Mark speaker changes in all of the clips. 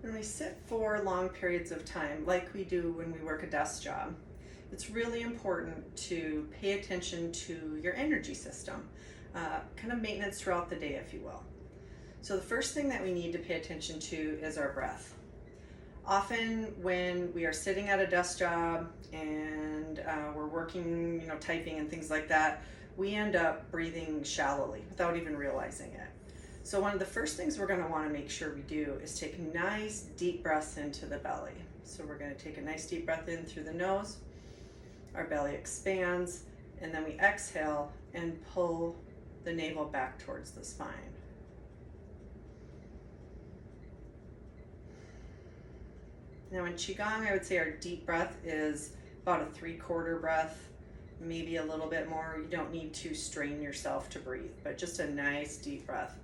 Speaker 1: When we sit for long periods of time, like we do when we work a desk job, it's really important to pay attention to your energy system, kind of maintenance throughout the day, if you will. So the first thing that we need to pay attention to is our breath. Often when we are sitting at a desk job and we're working, typing and things like that, we end up breathing shallowly without even realizing it. So one of the first things we're going to want to make sure we do is take nice deep breaths into the belly. So we're going to take a nice deep breath in through the nose, our belly expands, and then we exhale and pull the navel back towards the spine. Now in Qigong, I would say our deep breath is about a 3/4 breath, maybe a little bit more. You don't need to strain yourself to breathe, but just a nice deep breath.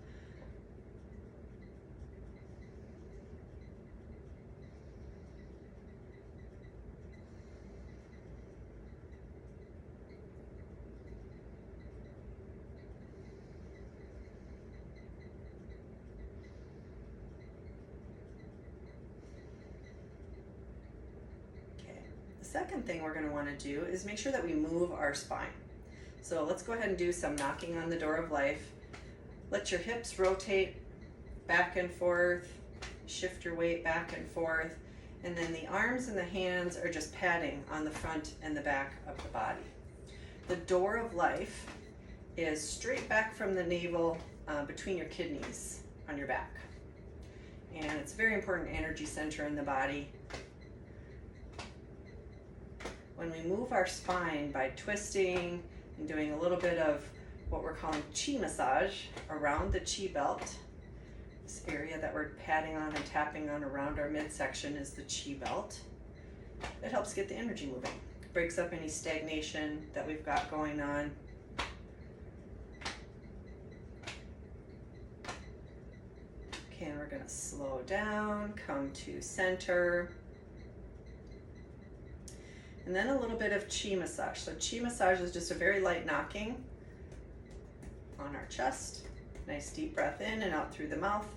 Speaker 1: The second thing we're going to want to do is make sure that we move our spine. So let's go ahead and do some knocking on the door of life. Let your hips rotate back and forth, shift your weight back and forth, and then the arms and the hands are just patting on the front and the back of the body. The door of life is straight back from the navel between your kidneys on your back. And it's a very important energy center in the body. When we move our spine by twisting and doing a little bit of what we're calling chi massage around the chi belt, this area that we're patting on and tapping on around our midsection is the chi belt. It helps get the energy moving. It breaks up any stagnation that we've got going on. Okay, and we're going to slow down, come to center. And then a little bit of chi massage. So chi massage is just a very light knocking on our chest. Nice deep breath in and out through the mouth.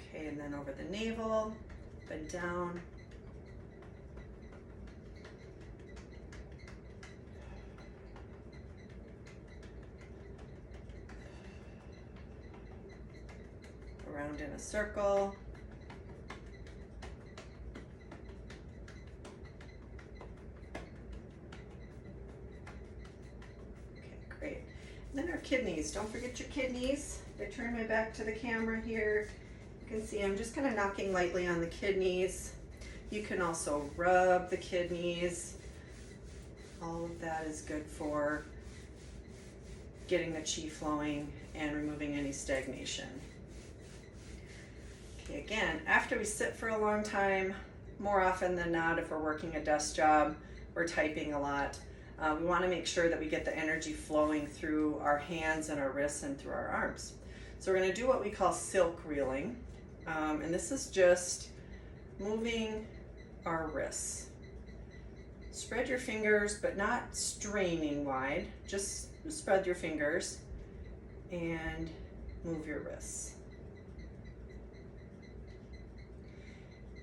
Speaker 1: Okay, and then over the navel, up and down. Around in a circle. Okay, great. And then our kidneys. Don't forget your kidneys. I turn my back to the camera here. You can see I'm just kind of knocking lightly on the kidneys. You can also rub the kidneys. All of that is good for getting the chi flowing and removing any stagnation. Okay, again, after we sit for a long time, more often than not, if we're working a desk job, we're typing a lot, we want to make sure that we get the energy flowing through our hands and our wrists and through our arms. So we're going to do what we call silk reeling, and this is just moving our wrists. Spread your fingers, but not straining wide, just spread your fingers and move your wrists.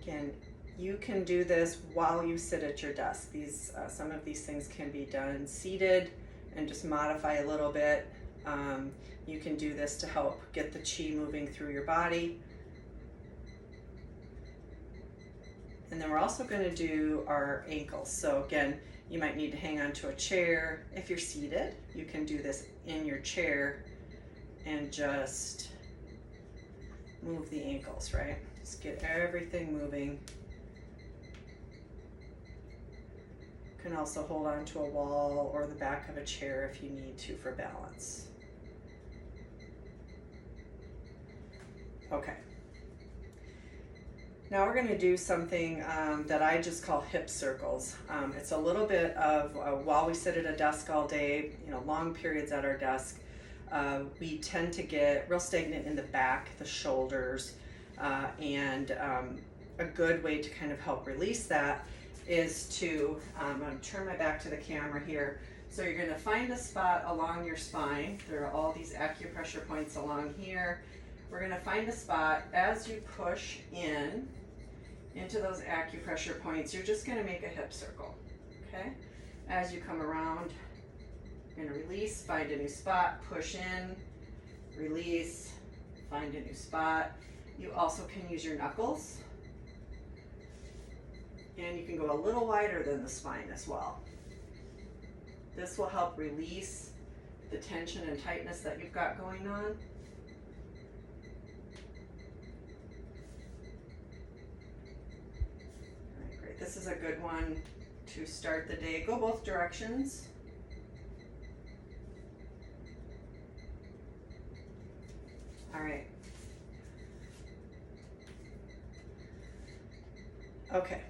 Speaker 1: Again, you can do this while you sit at your desk. Some of these things can be done seated and just modify a little bit. You can do this to help get the chi moving through your body. And then we're also going to do our ankles. So again, you might need to hang on to a chair. If you're seated, you can do this in your chair and just move the ankles, right? Just get everything moving. You can also hold on to a wall or the back of a chair if you need to for balance. Okay. Now we're going to do something that I just call hip circles. It's a little bit of while we sit at a desk all day, long periods at our desk, we tend to get real stagnant in the back, the shoulders, and a good way to kind of help release that is to, I'm going to turn my back to the camera here. So you're going to find a spot along your spine. There are all these acupressure points along here. We're going to find a spot. As you push in into those acupressure points, you're just going to make a hip circle, okay? As you come around, you're going to release, find a new spot, push in, release, find a new spot. You also can use your knuckles, and you can go a little wider than the spine as well. This will help release the tension and tightness that you've got going on. All right, great. This is a good one to start the day. Go both directions. All right. Okay,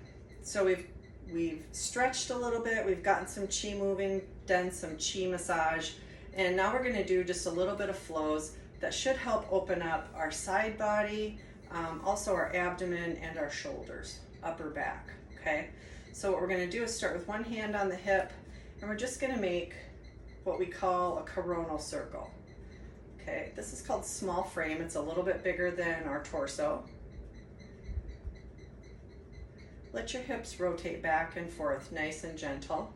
Speaker 1: so we've stretched a little bit, we've gotten some chi moving, done some chi massage, and now we're going to do just a little bit of flows that should help open up our side body, also our abdomen and our shoulders, upper back, okay? So what we're going to do is start with one hand on the hip, and we're just going to make what we call a coronal circle. Okay, this is called small frame. It's a little bit bigger than our torso. Let your hips rotate back and forth, nice and gentle.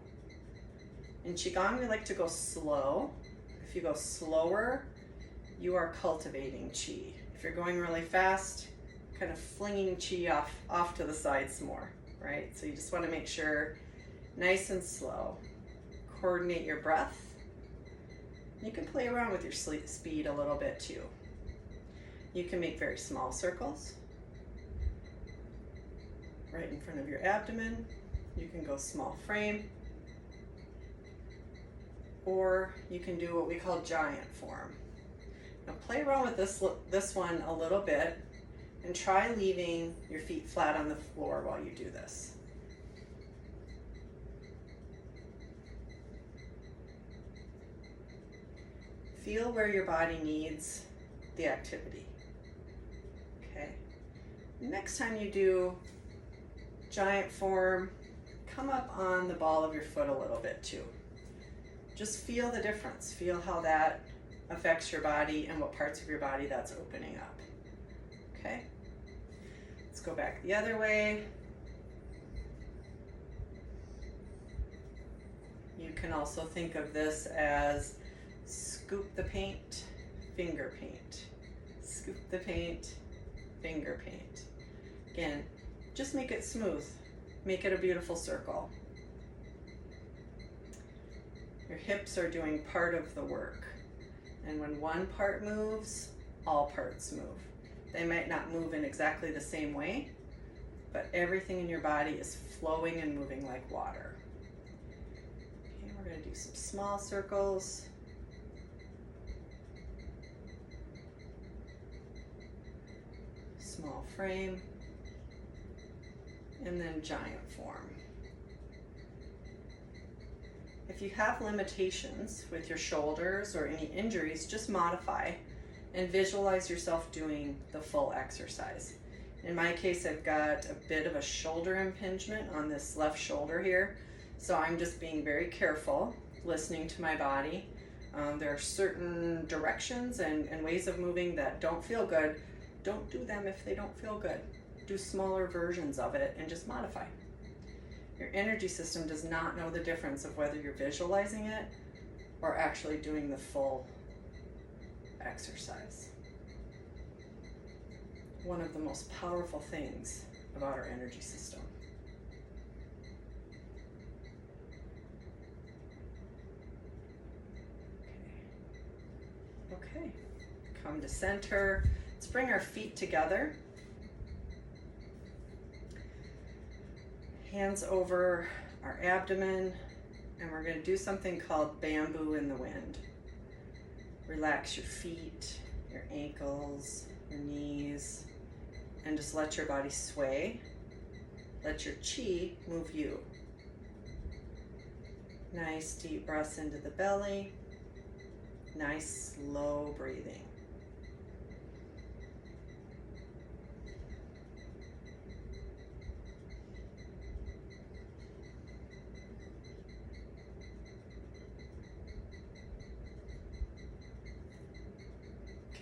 Speaker 1: In Qigong, we like to go slow. If you go slower, you are cultivating Qi. If you're going really fast, kind of flinging Qi off to the sides more, right? So you just want to make sure, nice and slow. Coordinate your breath. You can play around with your speed a little bit too. You can make very small circles right in front of your abdomen. You can go small frame, or you can do what we call giant form. Now play around with this one a little bit and try leaving your feet flat on the floor while you do this. Feel where your body needs the activity. Okay. Next time you do giant form, come up on the ball of your foot a little bit too. Just feel the difference. Feel how that affects your body and what parts of your body that's opening up. Okay. Let's go back the other way. You can also think of this as scoop the paint, finger paint. Scoop the paint, finger paint. Again, just make it smooth. Make it a beautiful circle. Your hips are doing part of the work. And when one part moves, all parts move. They might not move in exactly the same way, but everything in your body is flowing and moving like water. Okay, we're going to do some small circles. Small frame, and then giant form. If you have limitations with your shoulders or any injuries, just modify and visualize yourself doing the full exercise. In my case, I've got a bit of a shoulder impingement on this left shoulder here, so I'm just being very careful, listening to my body. There are certain directions and ways of moving that don't feel good. Don't do them if they don't feel good. Do smaller versions of it and just modify. Your energy system does not know the difference of whether you're visualizing it or actually doing the full exercise. One of the most powerful things about our energy system. Okay, come to center. Let's bring our feet together. Hands over our abdomen, and we're going to do something called bamboo in the wind. Relax your feet, your ankles, your knees, and just let your body sway. Let your chi move you. Nice deep breaths into the belly. Nice slow breathing.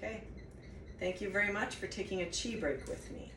Speaker 1: Okay. Thank you very much for taking a chi break with me.